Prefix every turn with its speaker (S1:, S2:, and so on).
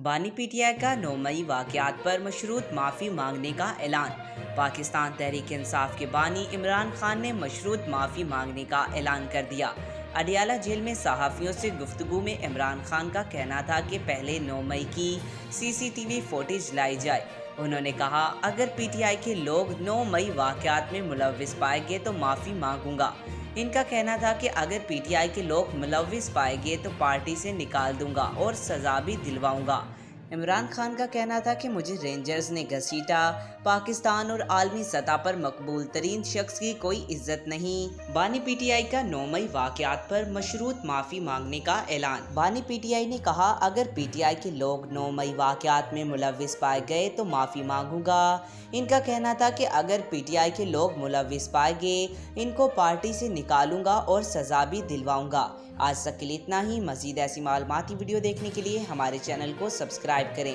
S1: بانی P T I کا 9 مئی واقعات پر مشروط معافی مانگنے کا اعلان۔ پاکستان تحریک انصاف کے بانی عمران خان نے مشروط معافی مانگنے کا اعلان کر دیا۔ اڈیالہ جیل میں صحافیوں سے گفتگو میں عمران خان کا کہنا تھا کہ پہلے 9 مئی کی سی سی ٹی وی فوٹیج لائی جائے۔ انہوں نے کہا، اگر پی ٹی آئی کے لوگ 9 مئی واقعات میں ملوث پائے گئے تو معافی مانگوں گا۔ ان کا کہنا تھا کہ اگر پی ٹی آئی کے لوگ ملوث پائے گئے تو پارٹی سے نکال دوں گا اور سزا بھی دلواؤں گا۔ عمران خان کا کہنا تھا کہ مجھے رینجرز نے گھسیٹا، پاکستان اور عالمی سطح پر مقبول ترین شخص کی کوئی عزت نہیں۔ بانی پی ٹی آئی کا 9 مئی واقعات پر مشروط معافی مانگنے کا اعلان۔ بانی پی ٹی آئی نے کہا، اگر پی ٹی آئی کے لوگ 9 مئی واقعات میں ملوث پائے گئے تو معافی مانگوں گا۔ ان کا کہنا تھا کہ اگر پی ٹی آئی کے لوگ ملوث پائے گئے ان کو پارٹی سے نکالوں گا اور سزا بھی دلواؤں گا۔ آج تک کے لیے اتنا ہی۔ مزید ایسی معلوماتی ویڈیو دیکھنے کے لیے ہمارے چینل کو سبسکرائب کریں۔